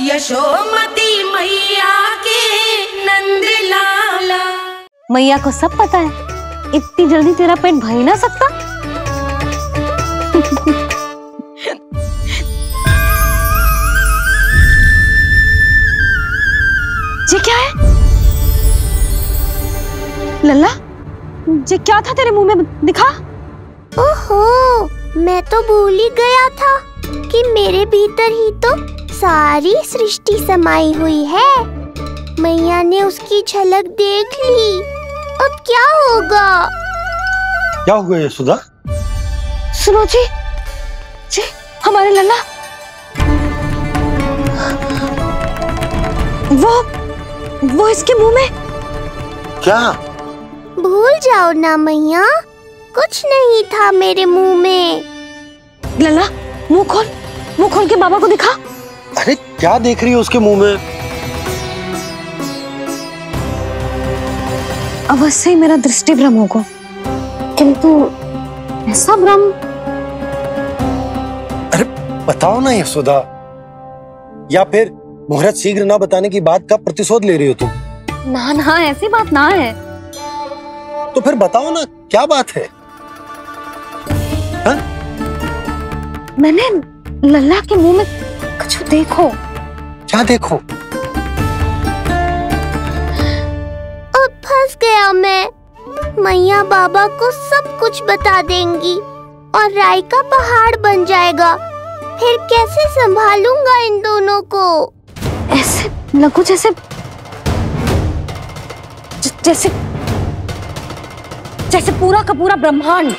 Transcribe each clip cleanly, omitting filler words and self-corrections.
यशोमती मैया के नंद लाला। मैया को सब पता है, इतनी जल्दी तेरा पेट भर ही ना सकता। ये क्या है लल्ला? ये क्या था तेरे मुंह में, दिखा। ओहो, मैं तो भूल ही गया था कि मेरे भीतर ही तो सारी सृष्टि समाई हुई है। मैया ने उसकी झलक देख ली, अब क्या होगा? क्या हुआ यशोदा? सुनो जी, हमारे लल्ला वो इसके मुंह में। क्या? भूल जाओ ना मैया, कुछ नहीं था मेरे मुंह में। लल्ला मुंह खोल के बाबा को दिखा। अरे क्या देख रही है उसके मुंह में? अवश्य ही मेरा दृष्टि भ्रम होगा, किंतु ऐसा भ्रम। अरे बताओ ना यशोदा, या फिर मुहूर्त शीघ्र ना बताने की बात का प्रतिशोध ले रही हो तुम? ना ऐसी बात ना है। तो फिर बताओ ना क्या बात है? हा? मैंने लल्ला के मुंह में कुछ देखो। क्या देखो? अब फंस गया मैं। मैया बाबा को सब कुछ बता देंगी और राय का पहाड़ बन जाएगा। फिर कैसे संभालूंगा इन दोनों को? ऐसे लगो जैसे पूरा का पूरा ब्रह्मांड।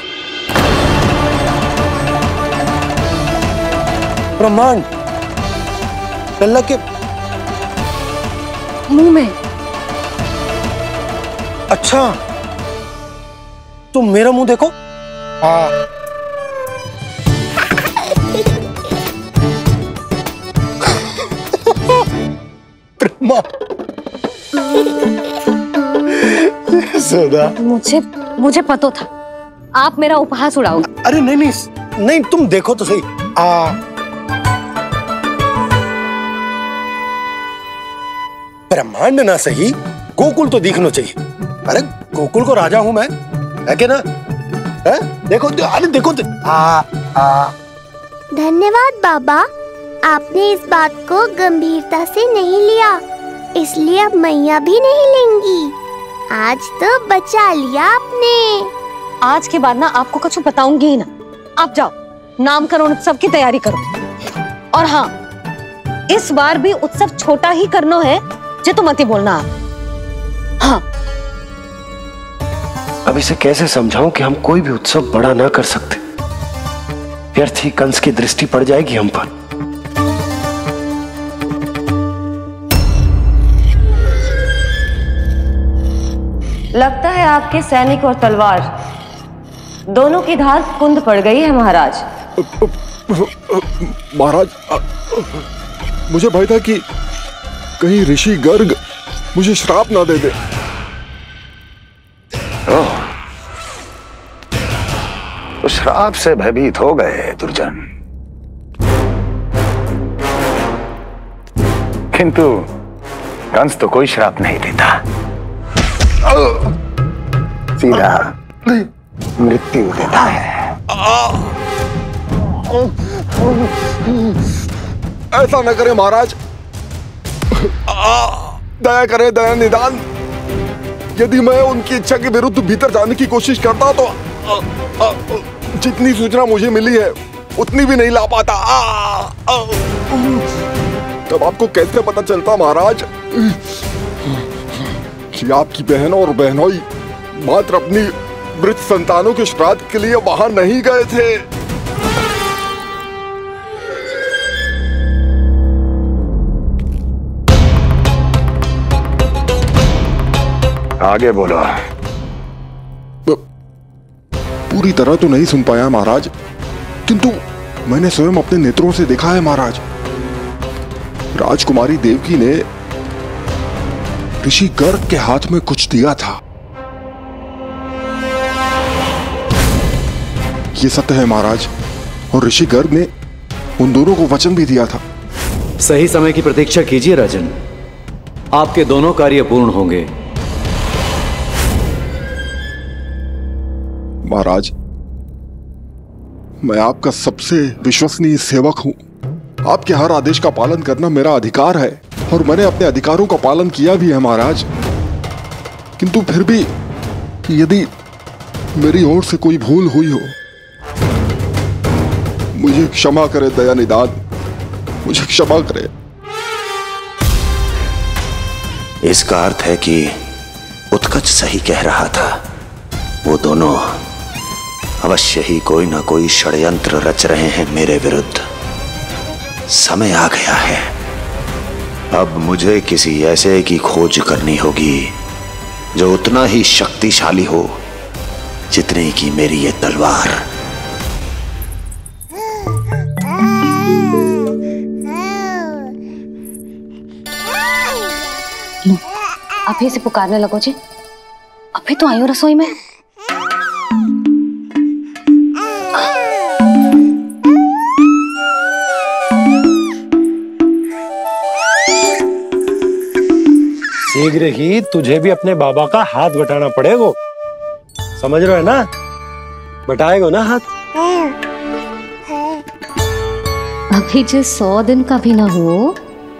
लल्ला के मुंह में। अच्छा, तुम मेरा मुंह देखो। यशोदा, मुझे पता था आप मेरा उपहास उड़ाओगे। अरे नहीं, तुम देखो तो सही। ब्रह्मांड ना सही, गोकुल तो दिखना चाहिए। अरे गोकुल को राजा हूं मैं, है कि ना? है? देखो, अरे देखो। धन्यवाद बाबा, आपने इस बात को गंभीरता से नहीं लिया, इसलिए अब मैया भी नहीं लेंगी। आज तो बचा लिया आपने। आज के बाद ना आपको कुछ बताऊंगी ही ना। आप जाओ, नामकरण उत्सव की तैयारी करो। और हाँ, इस बार भी उत्सव छोटा ही करना है, जे तो मत ही बोलना आप। हाँ। अब इसे कैसे समझाऊं कि हम कोई भी उत्सव बड़ा ना कर सकते? व्यर्थ ही कंस की दृष्टि पड़ जाएगी हम पर। लगता है आपके सैनिक और तलवार दोनों की धार कुंद पड़ गई है महाराज। महाराज, मुझे भय था कि कहीं ऋषि गर्ग मुझे श्राप ना दे दे। तो श्राप से भयभीत हो गए दुर्जन, किंतु कंस तो कोई श्राप नहीं देता, सीधा मृत्यु देता है। ऐसा न करे महाराज, दया करे, दया निदान। यदि मैं उनकी इच्छा के विरुद्ध भीतर जाने की कोशिश करता तो जितनी सूचना मुझे मिली है उतनी भी नहीं ला पाता। तब आपको कैसे पता चलता महाराज कि आपकी बहन और बहनोई मात्र अपनी मृत संतानों के श्राद्ध के लिए वहां नहीं गए थे? आगे बोलो। पूरी तरह तो नहीं सुन पाया महाराज, किंतु मैंने स्वयं अपने नेत्रों से देखा है महाराज। राजकुमारी देवकी ने ऋषि गर्ग के हाथ में कुछ दिया था। ये सत्य है महाराज, और ऋषि गर्ग ने उन दोनों को वचन भी दिया था सही समय की प्रतीक्षा कीजिए राजन, आपके दोनों कार्य पूर्ण होंगे। महाराज, मैं आपका सबसे विश्वसनीय सेवक हूं। आपके हर आदेश का पालन करना मेरा अधिकार है और मैंने अपने अधिकारों का पालन किया भी है महाराज। किंतु फिर भी यदि मेरी ओर से कोई भूल हुई हो, मुझे क्षमा करे दयानिधान, मुझे क्षमा करे। इसका अर्थ है कि उत्कच सही कह रहा था। वो दोनों अवश्य ही कोई ना कोई षड्यंत्र रच रहे हैं मेरे विरुद्ध। समय आ गया है, अब मुझे किसी ऐसे की खोज करनी होगी जो उतना ही शक्तिशाली हो जितनी की मेरी ये तलवार। आप ही से पुकारने लगो जी, अभी तो आई हो रसोई में। शीघ्र ही तुझे भी अपने बाबा का हाथ बटाना पड़ेगा, समझ रहे हो ना? बटाएगा ना हाथ? अभी जो 100 दिन का भी ना हो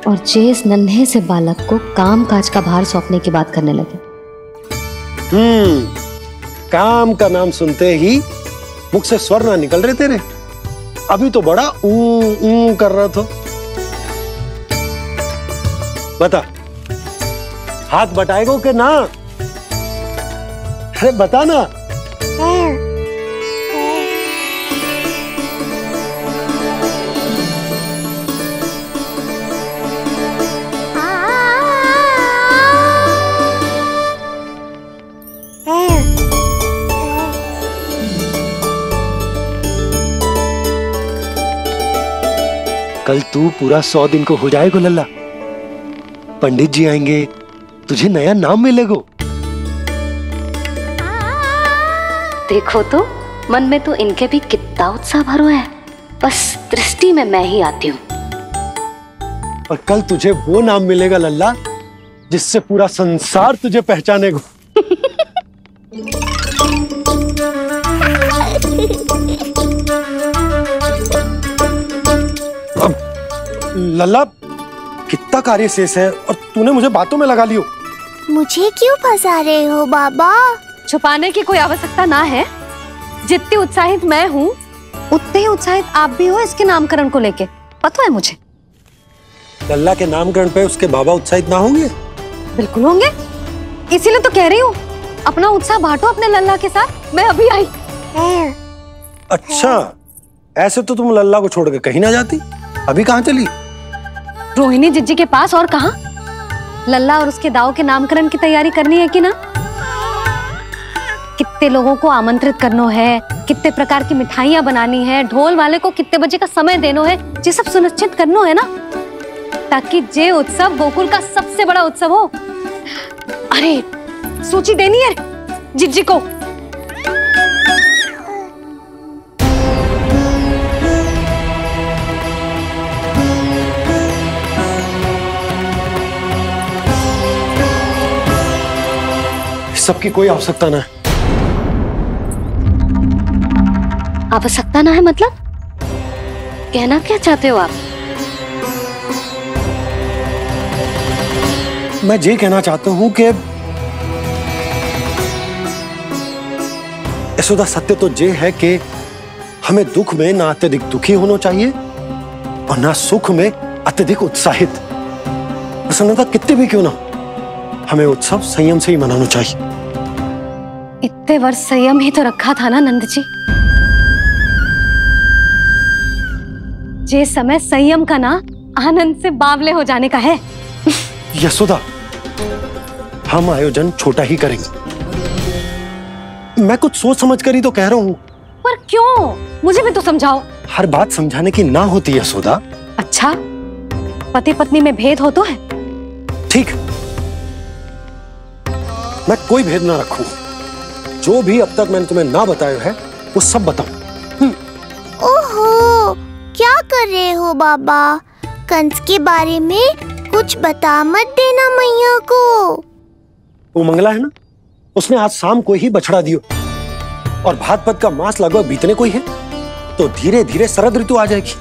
और जिस नन्हे से बालक को काम काज का भार सौंपने की बात करने लगे। काम का नाम सुनते ही मुख से स्वर ना निकल रहे तेरे? अभी तो बड़ा ऊ कर रहा था। बता, हाथ बटाएगो के ना? अरे बता ना। कल तू पूरा 100 दिन को हो जाएगा लल्ला। पंडित जी आएंगे, तुझे नया नाम मिलेगा। देखो तो मन में तो इनके भी कितना उत्साह भरो है, बस दृष्टि में मैं ही आती हूँ। और कल तुझे वो नाम मिलेगा लल्ला जिससे पूरा संसार तुझे पहचानेगा। अब लल्ला, कितना कार्य शेष है और तूने मुझे बातों में लगा लियो। मुझे क्यों फंसा रहे हो बाबा? छुपाने की कोई आवश्यकता ना है। जितनी उत्साहित मैं हूँ उतने ही उत्साहित आप भी हो इसके नामकरण को लेके, पता है मुझे। लल्ला के नामकरण पे उसके बाबा उत्साहित ना होंगे? बिल्कुल होंगे, इसीलिए तो कह रही हूँ अपना उत्साह बांटो अपने लल्ला के साथ। मैं अभी आई। अच्छा, ऐसे तो तुम लल्ला को छोड़ के कहीं ना जाती। अभी कहाँ चली? रोहिणी जिज्जी के पास, और कहाँ? लल्ला और उसके दाऊ के नामकरण की तैयारी करनी है कि ना? कितने लोगों को आमंत्रित करना है, कितने प्रकार की मिठाइयां बनानी है, ढोल वाले को कितने बजे का समय देना है, ये सब सुनिश्चित करना है ना, ताकि ये उत्सव गोकुल का सबसे बड़ा उत्सव हो। अरे सूची देनी है जिज्जी को। सबकी कोई आवश्यकता ना है। आवश्यकता ना है मतलब? कहना क्या चाहते हो आप? मैं ये कहना चाहता हूं कि यशोदा, सत्य तो ये है कि हमें दुख में ना अत्यधिक दुखी होना चाहिए और ना सुख में अत्यधिक उत्साहित। प्रसन्नता कितनी भी क्यों ना, हमें उत्सव संयम से ही मनाना चाहिए। इतने वर्ष संयम ही तो रखा था ना नंद जी। ये समय संयम का ना आनंद से बावले हो जाने का है। यशोदा, हम आयोजन छोटा ही करेंगे। मैं कुछ सोच समझ कर ही तो कह रहा हूँ। पर क्यों? मुझे भी तो समझाओ। हर बात समझाने की ना होती है यशोदा। अच्छा, पति पत्नी में भेद हो तो है? ठीक, मैं कोई भेद ना रखूं। जो भी अब तक मैंने तुम्हें ना बताया है वो सब बताऊं। ओहो, क्या कर रहे हो बाबा? कंस के बारे में कुछ बता मत देना मैया को। वो मंगला है ना, उसने आज शाम को ही बछड़ा दियो और भाद्रपद का मास लगभग बीतने को ही है, तो धीरे धीरे शरद ऋतु आ जाएगी,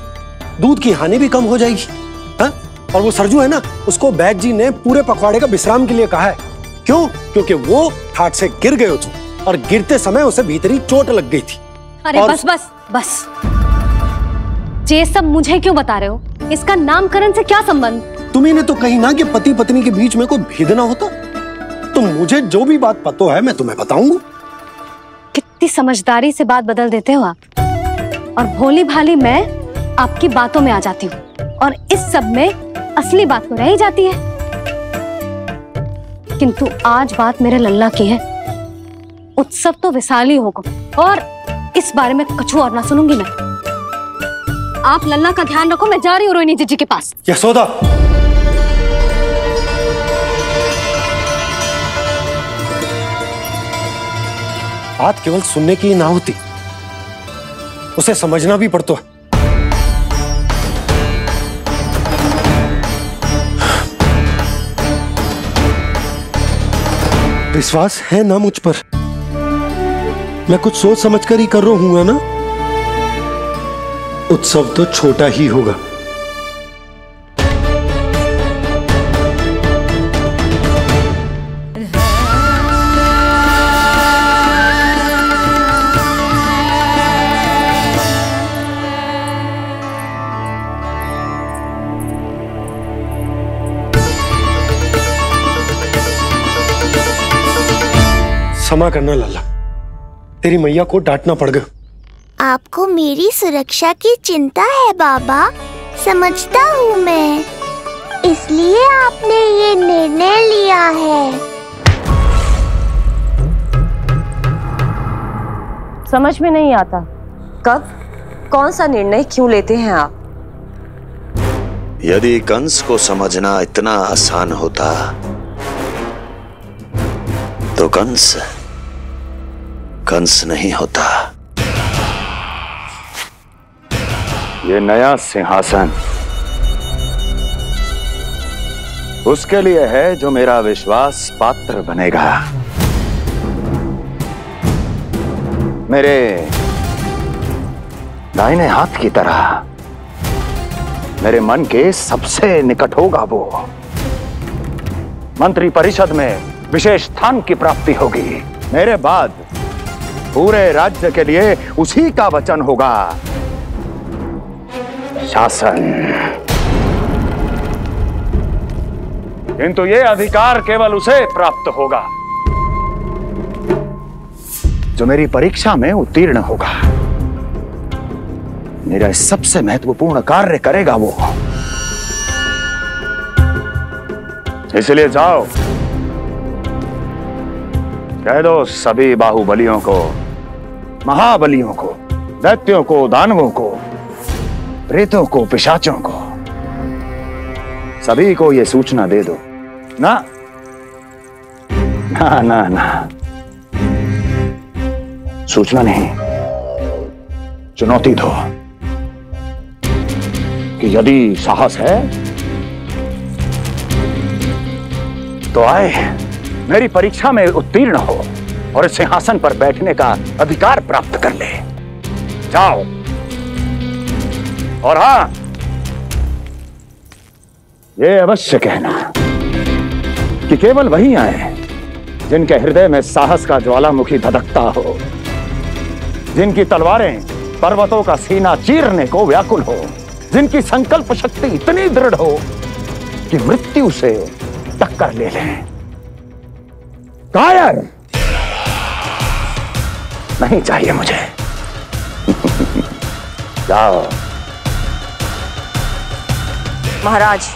दूध की हानि भी कम हो जाएगी। हाँ? और वो सरजू है ना, उसको बैद जी ने पूरे पखवाड़े का विश्राम के लिए कहा है। क्यों? क्योंकि वो ठाट से गिर गए थे और गिरते समय उसे भीतरी चोट लग गई थी। अरे और... बस बस बस, ये सब मुझे क्यों बता रहे हो? इसका नामकरण से क्या संबंध? तुम्ही ने तो कही ना कि पति पत्नी के बीच में कोई भेद ना होता, तो मुझे जो भी बात पता है मैं तुम्हें बताऊंगा। कितनी समझदारी से बात बदल देते हो आप, और भोली भाली मैं आपकी बातों में आ जाती हूँ और इस सब में असली बात तो रह ही जाती है। किंतु आज बात मेरे लल्ला की है, उत्सव तो विशाल ही होगा और इस बारे में कछु और ना सुनूंगी मैं। आप लल्ला का ध्यान रखो, मैं जा रही हूँ रोहिणी जीजी के पास। यशोदा, बात केवल सुनने की ना होती, उसे समझना भी पड़ता है। विश्वास है ना मुझ पर? मैं कुछ सोच समझ कर ही कर रहा हूँ ना। उत्सव तो छोटा ही होगा। क्षमा करना लल्ला, तेरी मैया को डांटना पड़ गया। आपको मेरी सुरक्षा की चिंता है बाबा, समझता हूँ मैं, इसलिए आपने ये निर्णय लिया है। समझ में नहीं आता, कब कौन सा निर्णय क्यों लेते हैं आप? यदि कंस को समझना इतना आसान होता तो कंस नहीं होता। ये नया सिंहासन उसके लिए है जो मेरा विश्वास पात्र बनेगा। मेरे दाहिने हाथ की तरह मेरे मन के सबसे निकट होगा वो। मंत्री परिषद में विशेष स्थान की प्राप्ति होगी। मेरे बाद पूरे राज्य के लिए उसी का वचन होगा। शासन। किंतु ये अधिकार केवल उसे प्राप्त होगा जो मेरी परीक्षा में उत्तीर्ण होगा। मेरा सबसे महत्वपूर्ण कार्य करेगा वो। इसलिए जाओ, कह दो सभी बाहुबलियों को, महाबलियों को, दैत्यों को, दानवों को, प्रेतों को, पिशाचों को, सभी को यह सूचना दे दो ना ना ना ना, सूचना नहीं, चुनौती दो कि यदि साहस है तो आए, मेरी परीक्षा में उत्तीर्ण हो और इस सिंहासन पर बैठने का अधिकार प्राप्त कर ले। जाओ। और हां, ये अवश्य कहना कि केवल वही आए जिनके हृदय में साहस का ज्वालामुखी धधकता हो, जिनकी तलवारें पर्वतों का सीना चीरने को व्याकुल हो, जिनकी संकल्प शक्ति इतनी दृढ़ हो कि मृत्यु से टक्कर ले लें। कायर नहीं चाहिए मुझे। जाओ। महाराज,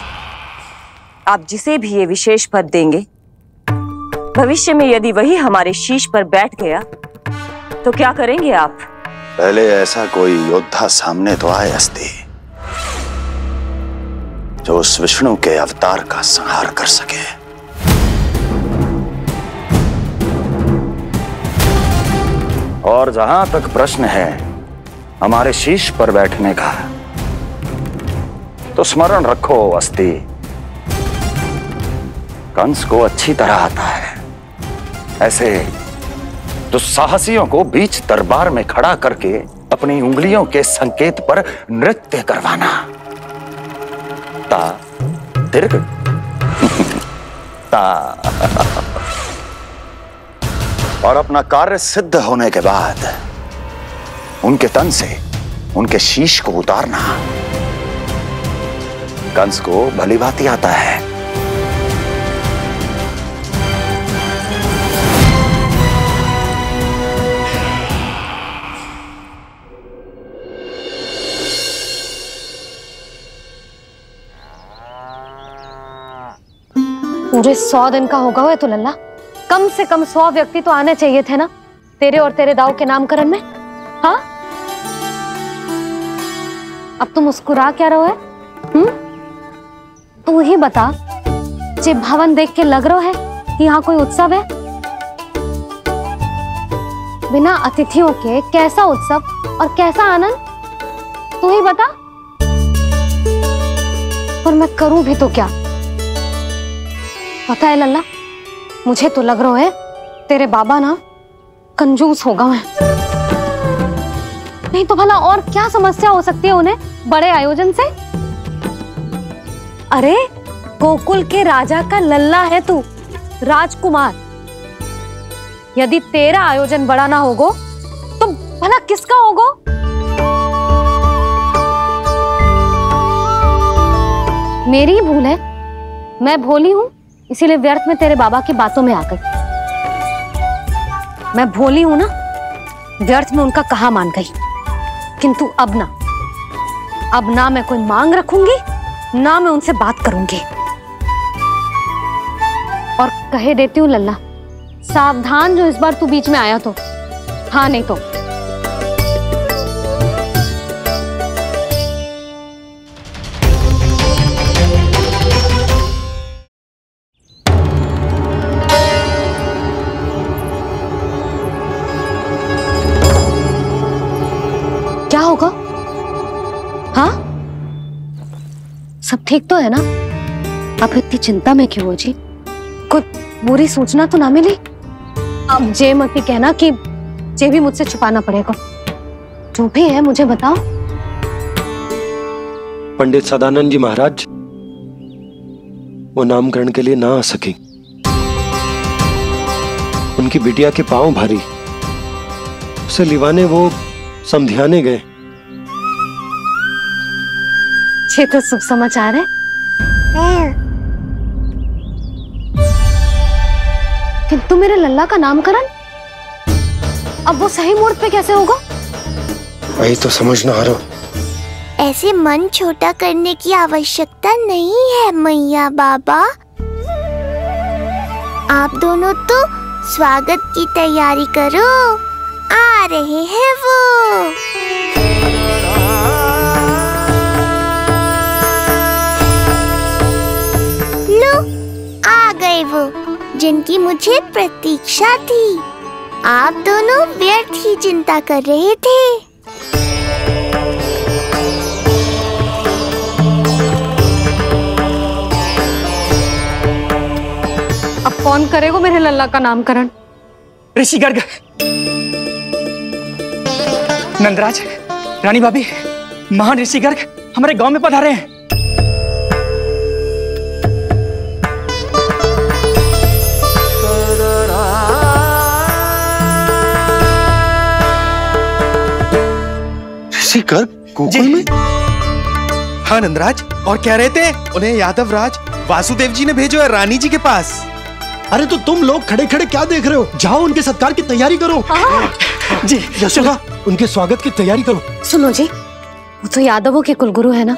आप जिसे भी ये विशेष पद देंगे, भविष्य में यदि वही हमारे शीश पर बैठ गया तो क्या करेंगे आप? पहले ऐसा कोई योद्धा सामने तो आए अस्ति, जो उस विष्णु के अवतार का संहार कर सके। और जहां तक प्रश्न है हमारे शीश पर बैठने का, तो स्मरण रखो अस्ति, कंस को अच्छी तरह आता है ऐसे दुस्साहसियों को बीच दरबार में खड़ा करके अपनी उंगलियों के संकेत पर नृत्य करवाना। ता दीर्घ ता। और अपना कार्य सिद्ध होने के बाद उनके तन से उनके शीश को उतारना। कंस को भली भांति आता है। पूरे 100 दिन का होगा हुआ तो लल्ला, कम से कम 100 व्यक्ति तो आने चाहिए थे ना तेरे और तेरे दाऊ के नामकरण में। हाँ, अब तुम मुस्कुरा क्या रहो है? तू ही बता, जे भवन देख के लग रहा है कि यहाँ कोई उत्सव है? बिना अतिथियों के कैसा उत्सव और कैसा आनंद, तू ही बता। और मैं करूं भी तो क्या? पता है लल्ला, मुझे तो लग रहा है तेरे बाबा ना कंजूस होगा है। नहीं तो भला और क्या समस्या हो सकती है उन्हें बड़े आयोजन से? अरे गोकुल के राजा का लल्ला है तू, राजकुमार। यदि तेरा आयोजन बड़ा ना होगो तो भला किसका होगो? मेरी ही भूल है, मैं भोली हूं, इसीलिए व्यर्थ में तेरे बाबा की बातों में आ गई। मैं भोली हूं ना, व्यर्थ में उनका कहा मान गई। किंतु अब ना मैं कोई मांग रखूंगी, ना मैं उनसे बात करूंगी। और कहे देती हूँ लल्ला, सावधान जो इस बार तू बीच में आया तो। हाँ नहीं तो क्या होगा? हाँ, सब ठीक तो है ना? आप इतनी चिंता में क्यों हो जी? कोई बुरी सूचना तो ना मिली? अब जे मत ही कहना कि जे भी मुझसे छुपाना पड़ेगा। जो भी है मुझे बताओ। पंडित सदानंद जी महाराज वो नामकरण के लिए ना आ सके। उनकी बिटिया के पांव भारी, उसे लिवाने वो समझाने गए। ये तो शुभ समाचार है। किंतु मेरे लल्ला का नामकरण अब वो सही मुहूर्त पे कैसे होगा? वही तो समझ ना आ रहा। ऐसे मन छोटा करने की आवश्यकता नहीं है मैया बाबा। आप दोनों तो स्वागत की तैयारी करो, आ रहे हैं वो। लो, आ गए वो जिनकी मुझे प्रतीक्षा थी। आप दोनों व्यर्थ ही चिंता कर रहे थे। अब कौन करेगा मेरे लल्ला का नामकरण? ऋषि गर्ग, नंदराज, रानी भाभी, महान ऋषि गर्ग हमारे गांव में पधारे हैं। ऋषि गर्ग गोकुल में? हाँ नंदराज, और कह रहे थे उन्हें यादव राज वासुदेव जी ने भेजो है रानी जी के पास। अरे तो तुम लोग खड़े खड़े क्या देख रहे हो? जाओ उनके सत्कार की तैयारी करो। जी यशोदा, उनके स्वागत की तैयारी करो। सुनो जी, वो तो यादवों के कुलगुरु है ना,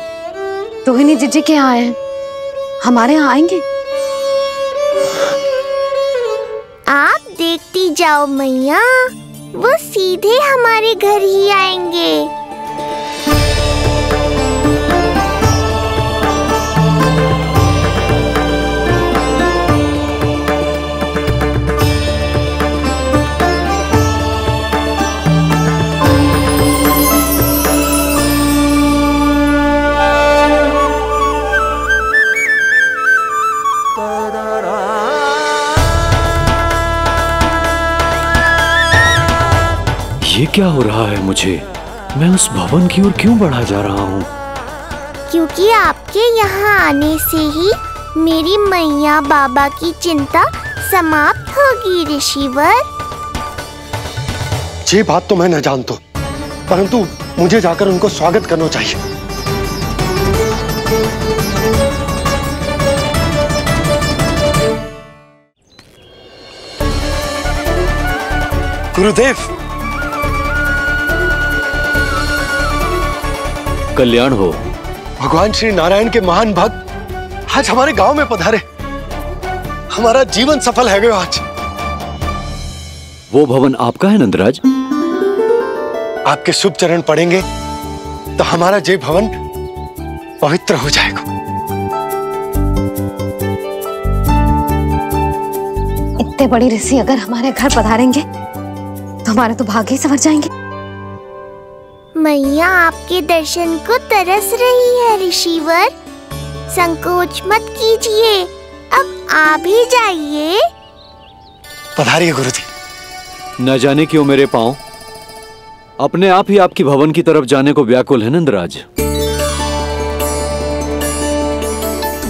रोहिणी जीजी के यहाँ आए, हमारे यहाँ आएंगे। आप देखती जाओ मैया, वो सीधे हमारे घर ही आएंगे। ये क्या हो रहा है मुझे? मैं उस भवन की ओर क्यों बढ़ा जा रहा हूँ? क्योंकि आपके यहाँ आने से ही मेरी मैया बाबा की चिंता समाप्त होगी ऋषिवर। ये बात तो मैं न जानता, परंतु मुझे जाकर उनको स्वागत करना चाहिए। गुरुदेव, कल्याण हो। भगवान श्री नारायण के महान भक्त आज हमारे गांव में पधारे। हमारा जीवन सफल है गयो आज। वो भवन आपका है नंदराज? आपके शुभ चरण पड़ेंगे तो हमारा जय भवन पवित्र हो जाएगा। इतने बड़ी ऋषि अगर हमारे घर पधारेंगे तो हमारे तो भाग्य ही संवर जाएंगे। मैया आपके दर्शन को तरस रही है ऋषिवर। संकोच मत कीजिए, अब आप ही जाइए। पधारिए गुरुजी। न जाने क्यों मेरे पांव अपने आप ही आपकी भवन की तरफ जाने को व्याकुल है नंदराज।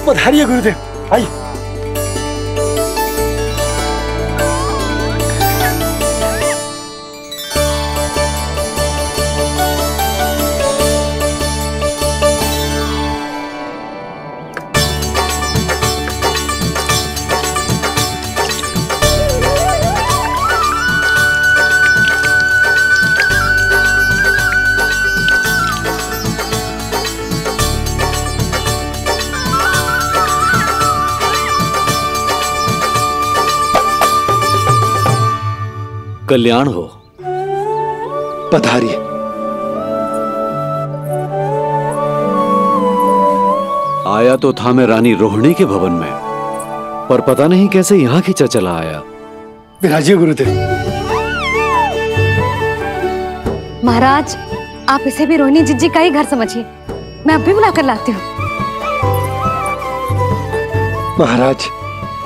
पधारिए गुरुदेव, आइए। कल्याण हो। पधारिए। आया तो था मैं रानी रोहिणी के भवन में, पर पता नहीं कैसे यहाँ खींचा चला आया। विराजिए गुरुदेव। महाराज, आप इसे भी रोहिणी जिज्जी का ही घर समझिए। मैं अब भी बुलाकर लाती हूँ। महाराज,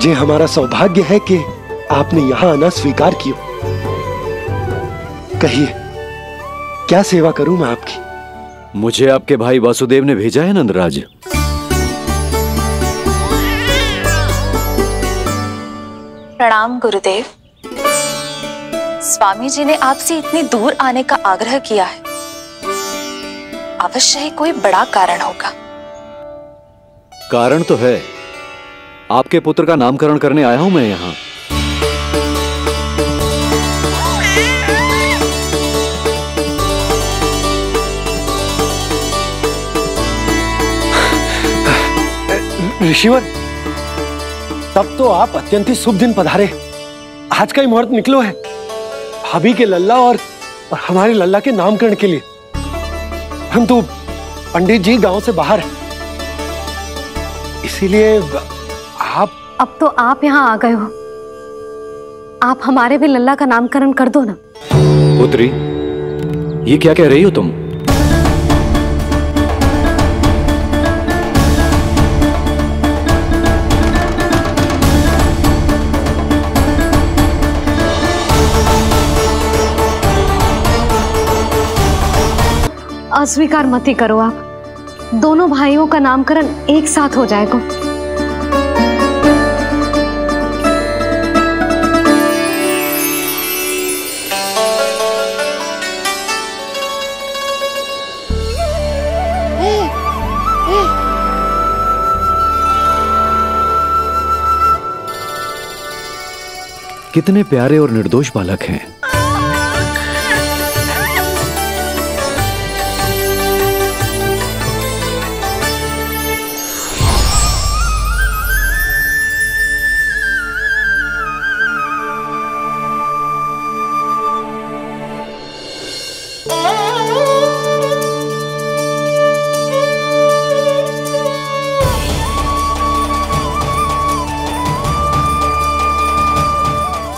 ये हमारा सौभाग्य है कि आपने यहाँ आना स्वीकार किया। कहिए, क्या सेवा करूं मैं आपकी? मुझे आपके भाई वासुदेव ने भेजा है नंदराज। प्रणाम गुरुदेव। स्वामी जी ने आपसे इतनी दूर आने का आग्रह किया है, अवश्य ही कोई बड़ा कारण होगा। कारण तो है, आपके पुत्र का नामकरण करने आया हूं मैं यहाँ। ऋषिवर, तब तो आप अत्यंत ही शुभ दिन पधारे। आज का ही मुहूर्त निकलो है भाभी के लल्ला और हमारे लल्ला के नामकरण के लिए। हम तो पंडित जी गांव से बाहर हैं, इसीलिए आप। अब तो आप यहाँ आ गए हो, आप हमारे भी लल्ला का नामकरण कर दो ना। पुत्री, ये क्या कह रही हो तुम? अस्वीकार मत ही करो आप। दोनों भाइयों का नामकरण एक साथ हो जाएगा। कितने प्यारे और निर्दोष बालक हैं।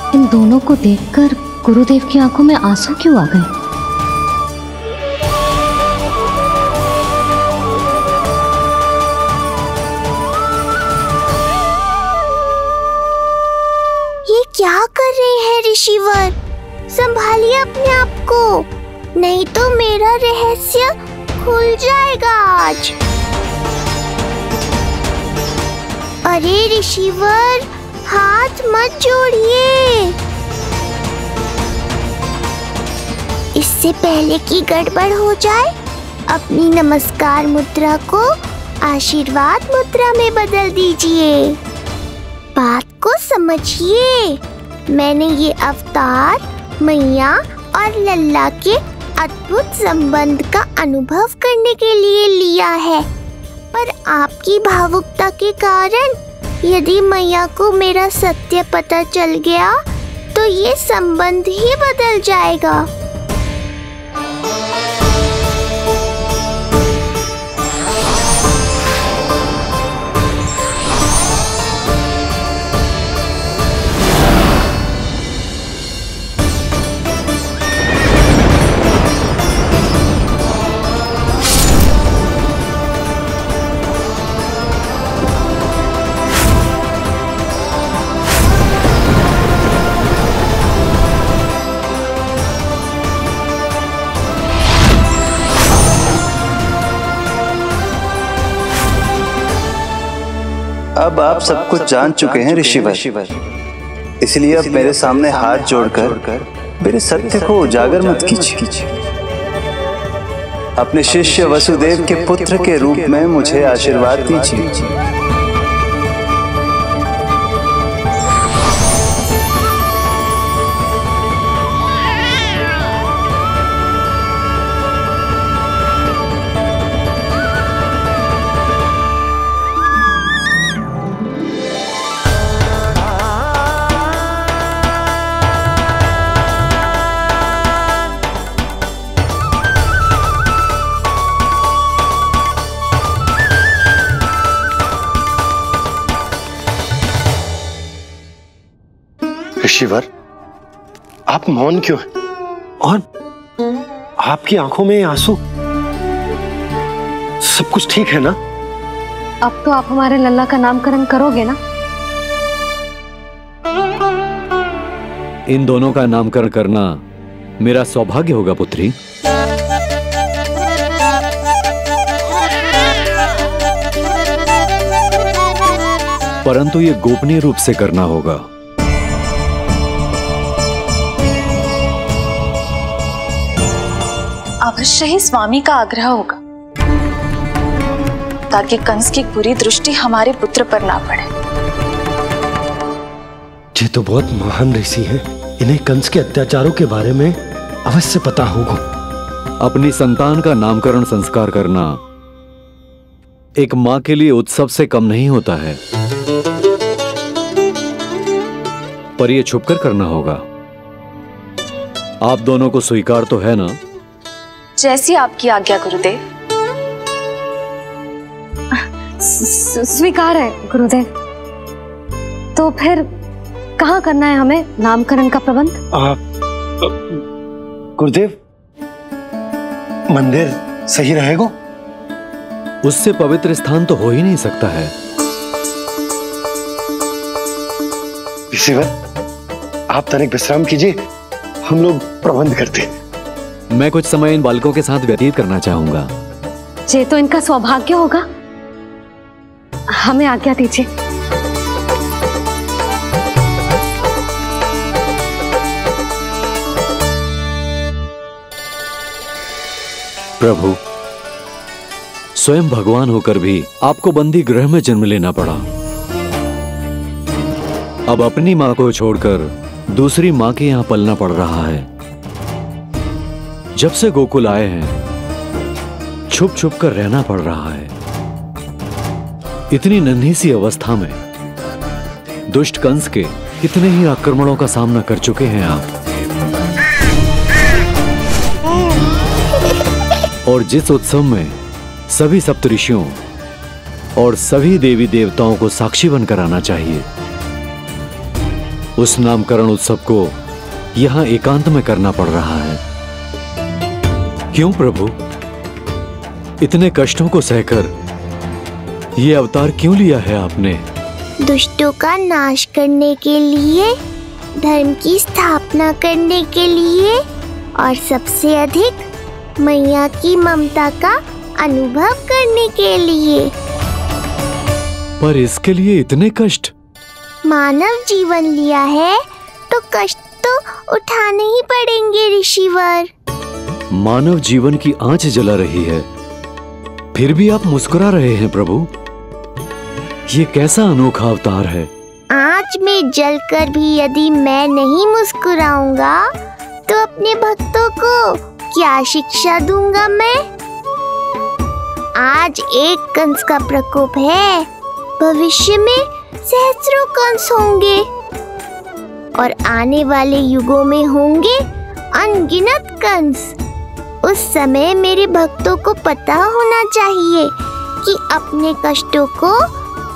इन दोनों को देखकर गुरुदेव की आंखों में आंसू क्यों आ गए? क्या कर रहे हैं ऋषिवर? संभालिए अपने आप को, नहीं तो मेरा रहस्य खुल जाएगा आज। अरे ऋषिवर, हाथ मत जोड़िए। इससे पहले कि गड़बड़ हो जाए, अपनी नमस्कार मुद्रा को आशीर्वाद मुद्रा में बदल दीजिए। बात को समझिए, मैंने ये अवतार मैया और लल्ला के अद्भुत संबंध का अनुभव करने के लिए लिया है, पर आपकी भावुकता के कारण यदि मैया को मेरा सत्य पता चल गया तो ये संबंध ही बदल जाएगा। अब आप सब कुछ जान चुके हैं ऋषिवर, इसलिए अब मेरे सामने हाथ जोड़कर मेरे सत्य को उजागर मत कीजिए। अपने शिष्य वसुदेव के पुत्र के रूप में मुझे आशीर्वाद दीजिए। ऋषिवर, आप मौन क्यों हैं? और आपकी आंखों में आंसू? सब कुछ ठीक है ना? अब तो आप हमारे लल्ला का नामकरण करोगे ना? इन दोनों का नामकरण करना मेरा सौभाग्य होगा पुत्री। परंतु ये गोपनीय रूप से करना होगा। अवश्य ही स्वामी का आग्रह होगा, ताकि कंस की बुरी दृष्टि हमारे पुत्र पर ना पड़े। ये तो बहुत महान ऋषि हैं, इन्हें कंस के अत्याचारों के बारे में अवश्य पता होगा। अपनी संतान का नामकरण संस्कार करना एक मां के लिए उत्सव से कम नहीं होता है, पर यह छुपकर करना होगा। आप दोनों को स्वीकार तो है ना? जैसी आपकी आज्ञा गुरुदेव। स्वीकार है गुरुदेव। तो फिर कहाँ करना है हमें नामकरण का प्रबंध? गुरुदेव, मंदिर सही रहेगा? उससे पवित्र स्थान तो हो ही नहीं सकता है। ऋषिवर, आप तनिक विश्राम कीजिए, हम लोग प्रबंध करते हैं। मैं कुछ समय इन बालकों के साथ व्यतीत करना चाहूंगा। ये तो इनका सौभाग्य होगा। हमें आज्ञा दीजिए। प्रभु, स्वयं भगवान होकर भी आपको बंदी गृह में जन्म लेना पड़ा। अब अपनी मां को छोड़कर दूसरी मां के यहां पलना पड़ रहा है। जब से गोकुल आए हैं, छुप छुप कर रहना पड़ रहा है। इतनी नन्ही सी अवस्था में दुष्ट कंस के कितने ही आक्रमणों का सामना कर चुके हैं आप। और जिस उत्सव में सभी सप्तऋषियों और सभी देवी देवताओं को साक्षी बनकर आना चाहिए, उस नामकरण उत्सव को यहां एकांत में करना पड़ रहा है। क्यों प्रभु, इतने कष्टों को सहकर ये अवतार क्यों लिया है आपने? दुष्टों का नाश करने के लिए धर्म की स्थापना करने के लिए और सबसे अधिक मैया की ममता का अनुभव करने के लिए। पर इसके लिए इतने कष्ट? मानव जीवन लिया है तो कष्ट तो उठाने ही पड़ेंगे ऋषिवर। मानव जीवन की आंच जला रही है, फिर भी आप मुस्कुरा रहे हैं प्रभु। ये कैसा अनोखा अवतार है। आंच में जलकर भी यदि मैं नहीं मुस्कुराऊंगा तो अपने भक्तों को क्या शिक्षा दूंगा मैं? आज एक कंस का प्रकोप है, भविष्य में सहस्रों कंस होंगे और आने वाले युगों में होंगे अनगिनत कंस। उस समय मेरे भक्तों को पता होना चाहिए कि अपने कष्टों को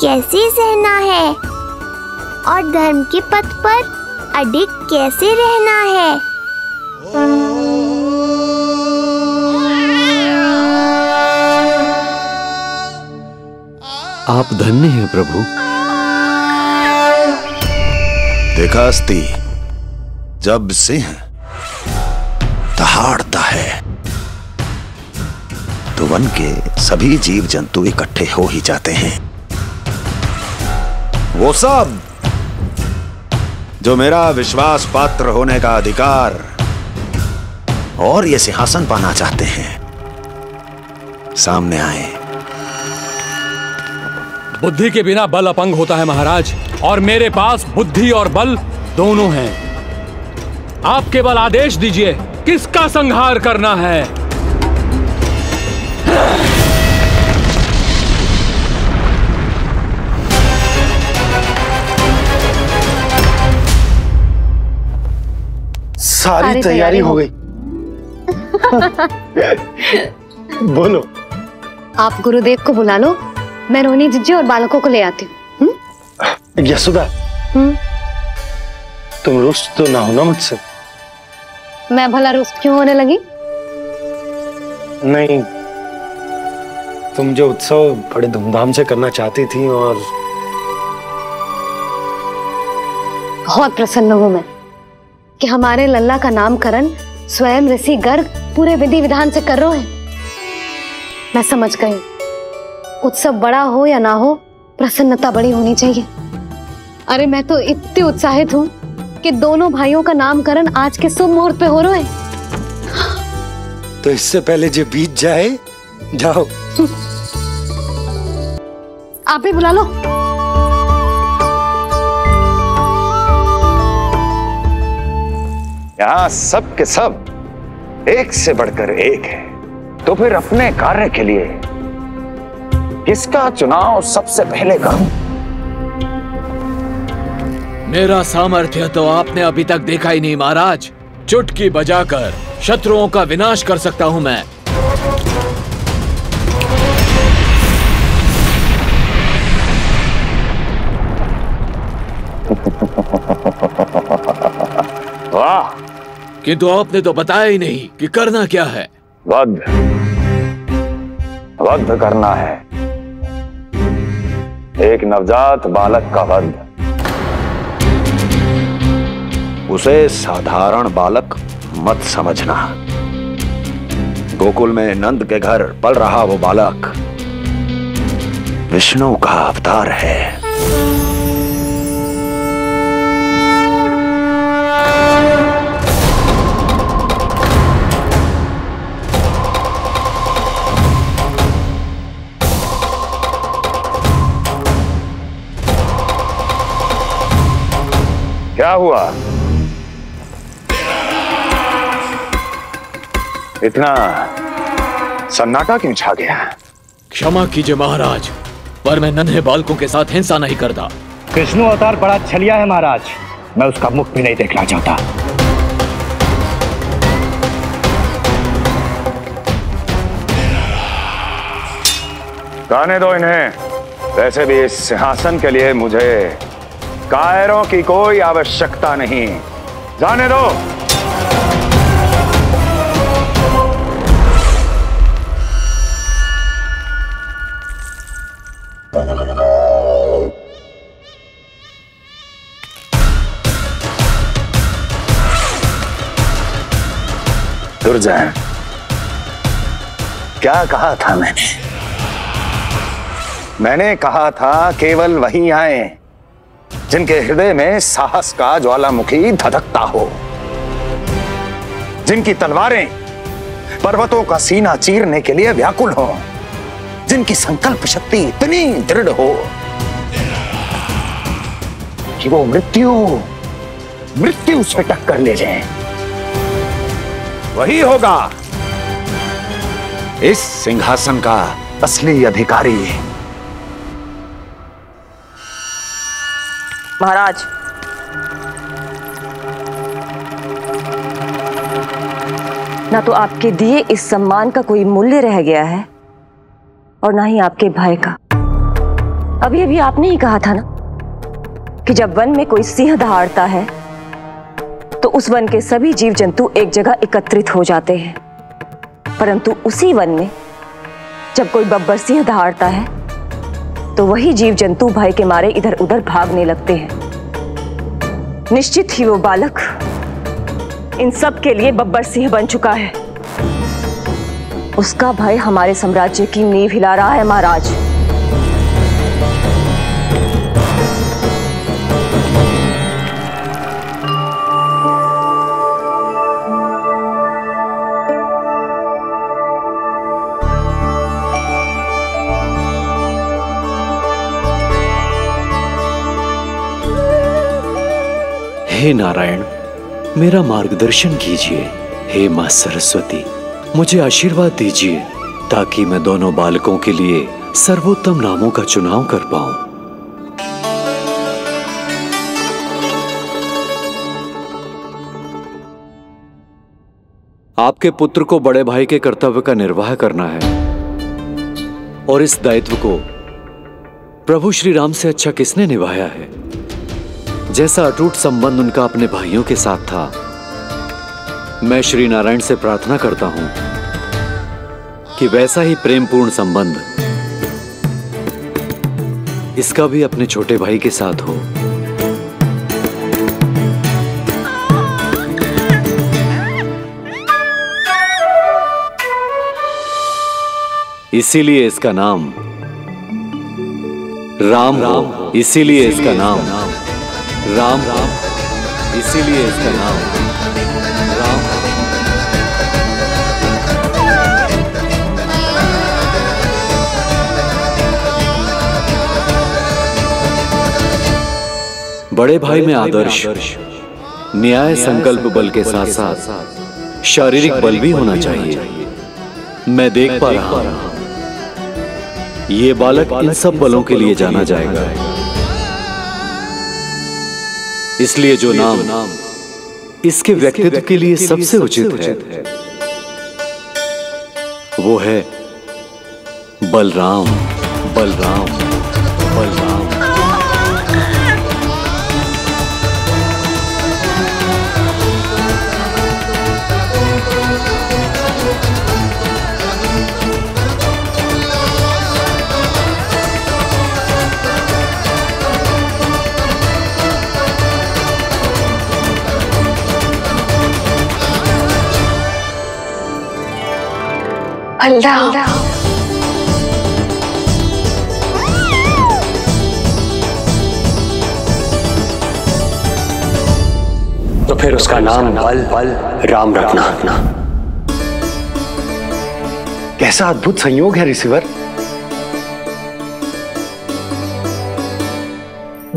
कैसे सहना है और धर्म के पथ पर अडिग कैसे रहना है। आप धन्य हैं प्रभु। देखा अस्ति, जब सिंह दहाड़ता है तो वन के सभी जीव जंतु इकट्ठे हो ही जाते हैं। वो सब जो मेरा विश्वास पात्र होने का अधिकार और ये सिंहासन पाना चाहते हैं, सामने आए। बुद्धि के बिना बल अपंग होता है महाराज, और मेरे पास बुद्धि और बल दोनों हैं। आप केवल आदेश दीजिए किसका संहार करना है। सारी तैयारी हो गई। बोलो। आप गुरुदेव को बुला लो, मैं रोहिणी जीजी और बालकों को ले आती हूँ। यशोदा, तुम रुष्ट तो ना हो ना मुझसे? मैं भला रुष्ट क्यों होने लगी? नहीं, तुम जो उत्सव बड़े धूमधाम से करना चाहती थी और बहुत प्रसन्न हूँ मैं कि हमारे लल्ला का नामकरण स्वयं ऋषि गर्ग पूरे विधि विधान से कर रहे हैं। मैं समझ गई, उत्सव बड़ा हो या ना हो, प्रसन्नता बड़ी होनी चाहिए। अरे मैं तो इतनी उत्साहित हूँ कि दोनों भाइयों का नामकरण आज के शुभ मुहूर्त पे हो रहा है। तो इससे पहले जो बीत जाए, जाओ। आप ही बुला लो। यहाँ सब के सब एक से बढ़कर एक है, तो फिर अपने कार्य के लिए किसका चुनाव सबसे पहले करूं? मेरा सामर्थ्य तो आपने अभी तक देखा ही नहीं महाराज। चुटकी बजाकर शत्रुओं का विनाश कर सकता हूं मैं। वाह! किंतु आपने तो बताया ही नहीं कि करना क्या है। वध करना है, एक नवजात बालक का वध। उसे साधारण बालक मत समझना। गोकुल में नंद के घर पल रहा वो बालक विष्णु का अवतार है। क्या हुआ? इतना सन्नाटा क्यों छा गया? क्षमा कीजिए महाराज, पर मैं नन्हे बालकों के साथ हिंसा नहीं करता। कृष्ण अवतार बड़ा छलिया है महाराज, मैं उसका मुख भी नहीं देखना चाहता। जाने दो इन्हें। वैसे भी इस सिंहासन के लिए मुझे कायरों की कोई आवश्यकता नहीं। जाने दो। दुर्जन, क्या कहा था मैंने कहा था केवल वही आए जिनके हृदय में साहस का ज्वालामुखी धधकता हो, जिनकी तलवारें पर्वतों का सीना चीरने के लिए व्याकुल हो, जिनकी संकल्प शक्ति इतनी दृढ़ हो कि वो मृत्यु से टक्कर ले जाए। वही होगा इस सिंहासन का असली अधिकारी। महाराज, ना तो आपके दिए इस सम्मान का कोई मूल्य रह गया है और ना ही आपके भय का। अभी अभी आपने ही कहा था ना कि जब वन में कोई सिंह दहाड़ता है तो उस वन के सभी जीव जंतु एक जगह एकत्रित हो जाते हैं, परंतु उसी वन में जब कोई बब्बर सिंह दहाड़ता है तो वही जीव जंतु भय के मारे इधर उधर भागने लगते हैं। निश्चित ही वो बालक इन सब के लिए बब्बर सिंह बन चुका है। उसका भय हमारे साम्राज्य की नींव हिला रहा है महाराज। हे नारायण, मेरा मार्गदर्शन कीजिए। हे मां सरस्वती, मुझे आशीर्वाद दीजिए ताकि मैं दोनों बालकों के लिए सर्वोत्तम नामों का चुनाव कर पाऊं। आपके पुत्र को बड़े भाई के कर्तव्य का निर्वाह करना है और इस दायित्व को प्रभु श्री राम से अच्छा किसने निभाया है? जैसा अटूट संबंध उनका अपने भाइयों के साथ था, मैं श्री नारायण से प्रार्थना करता हूं कि वैसा ही प्रेमपूर्ण संबंध इसका भी अपने छोटे भाई के साथ हो। इसीलिए इसका नाम राम हो। इसीलिए इसका नाम राम, इसीलिए इसका नाम राम। बड़े भाई में आदर्श, न्याय, संकल्प बल के साथ साथ शारीरिक बल भी होना चाहिए। मैं देख पा रहा हूं ये बालक इन सब बलों के लिए जाना जाएगा। इसलिए जो नाम इसके व्यक्तित्व के लिए सबसे उचित है वो है बलराम। बलराम, बलराम। बलराम, तो फिर उसका नाम बल राम रखना। कैसा अद्भुत संयोग है ऋषिवर।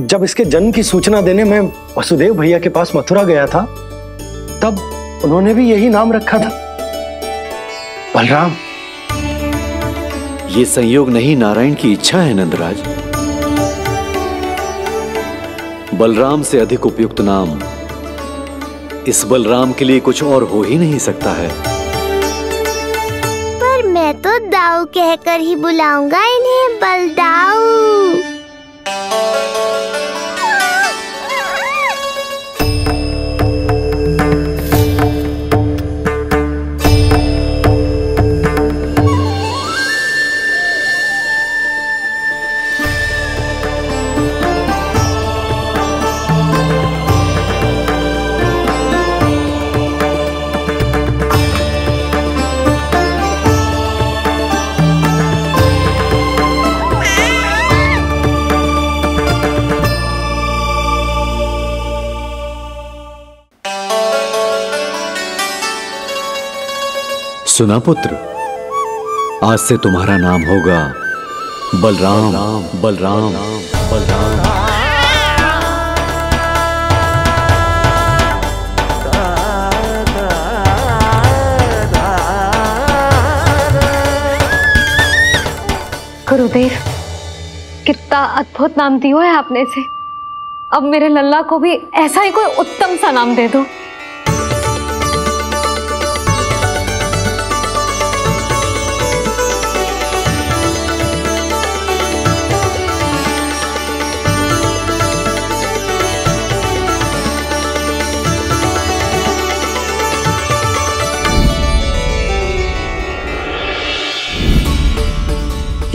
जब इसके जन्म की सूचना देने मैं वसुदेव भैया के पास मथुरा गया था तब उन्होंने भी यही नाम रखा था, बलराम। ये संयोग नहीं, नारायण की इच्छा है नंदराज। बलराम से अधिक उपयुक्त नाम इस बलराम के लिए कुछ और हो ही नहीं सकता है। पर मैं तो दाऊ कहकर ही बुलाऊंगा इन्हें, बलदाऊ। सुना पुत्र, आज से तुम्हारा नाम होगा बलराम। बलराम बलराम। गुरुदेव, कितना अद्भुत नाम दिया है आपने इसे। अब मेरे लल्ला को भी ऐसा ही कोई उत्तम सा नाम दे दो।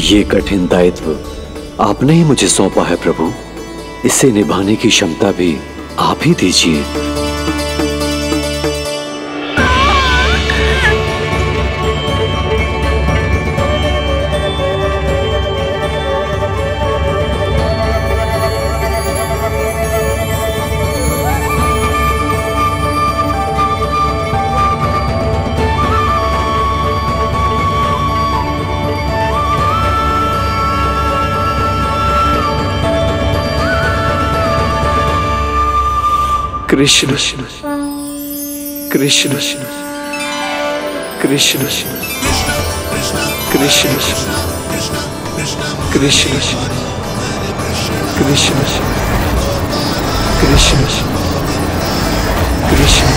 ये कठिन दायित्व आपने ही मुझे सौंपा है प्रभु, इसे निभाने की क्षमता भी आप ही दीजिए। कृष्ण कृष्ण कृष्ण कृष्ण कृष्ण कृष्ण कृष्ण कृष्ण।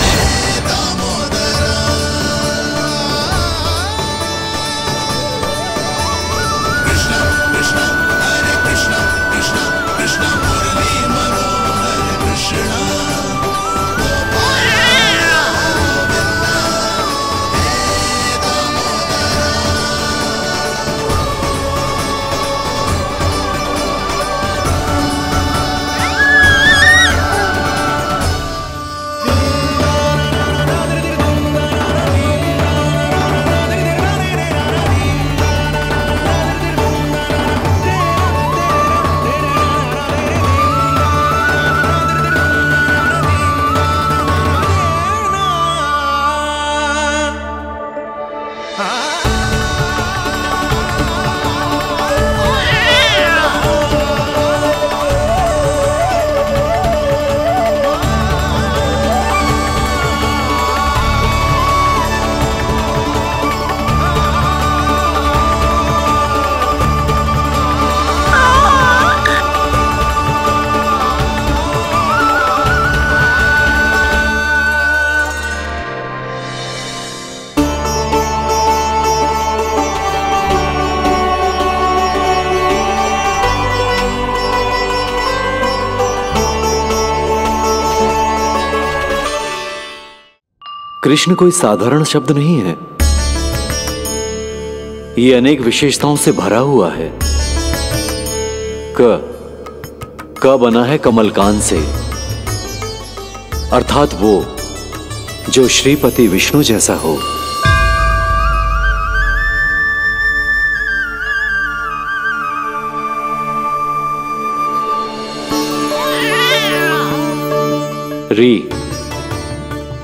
कृष्ण कोई साधारण शब्द नहीं है, ये अनेक विशेषताओं से भरा हुआ है। क बना है कमलकांत से, अर्थात वो जो श्रीपति विष्णु जैसा हो।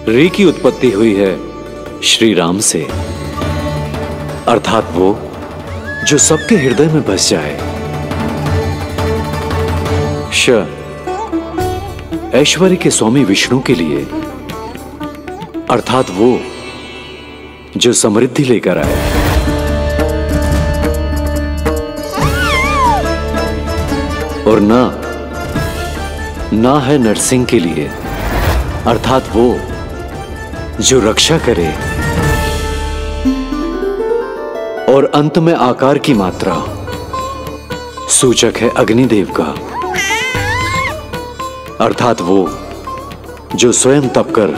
री की उत्पत्ति हुई है श्री राम से, अर्थात वो जो सबके हृदय में बस जाए। श ऐश्वर्य के स्वामी विष्णु के लिए, अर्थात वो जो समृद्धि लेकर आए। और ना है नरसिंह के लिए, अर्थात वो जो रक्षा करे। और अंत में आकार की मात्रा सूचक है अग्निदेव का, अर्थात वो जो स्वयं तप कर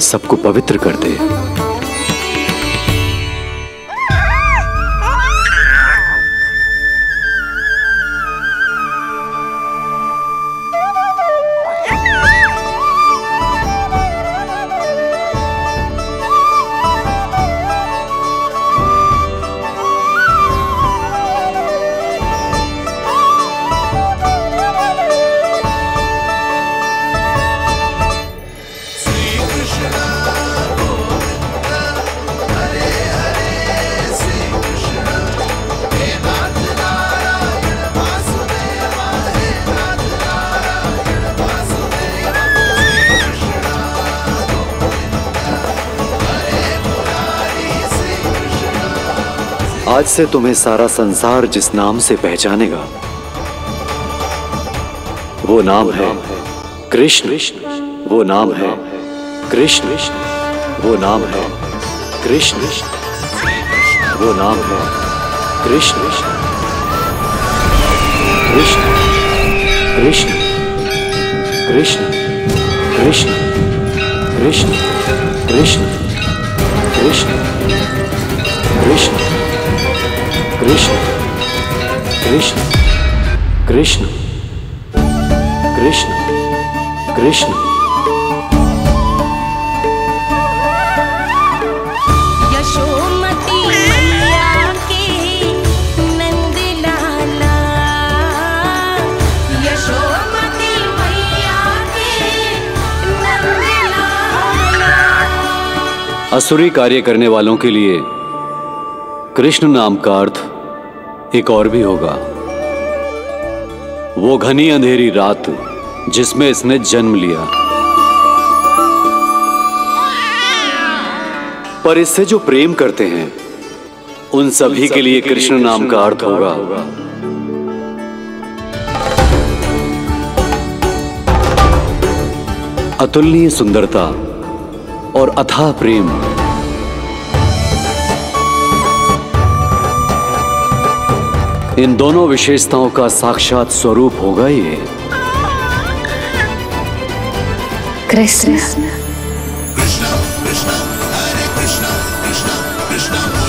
सबको पवित्र कर दे। आज से तुम्हें सारा संसार जिस नाम से पहचानेगा वो नाम है कृष्ण। वो नाम है कृष्ण। वो नाम है कृष्ण। वो नाम है कृष्ण। कृष्ण कृष्ण कृष्ण कृष्ण कृष्ण कृष्ण कृष्ण कृष्ण कृष्ण कृष्ण कृष्ण कृष्ण कृष्ण। यशोमती मैया के नंद लाला, यशोमती मैया के नंद लाला। असुरी कार्य करने वालों के लिए कृष्ण नाम का अर्थ एक और भी होगा। वो घनी अंधेरी रात जिसमें इसने जन्म लिया, पर इससे जो प्रेम करते हैं उन सभी के लिए कृष्ण नाम का अर्थ होगा अतुलनीय सुंदरता और अथाह प्रेम। इन दोनों विशेषताओं का साक्षात स्वरूप होगा ये कृष्ण। कृष्ण कृष्ण हरे कृष्ण कृष्ण कृष्ण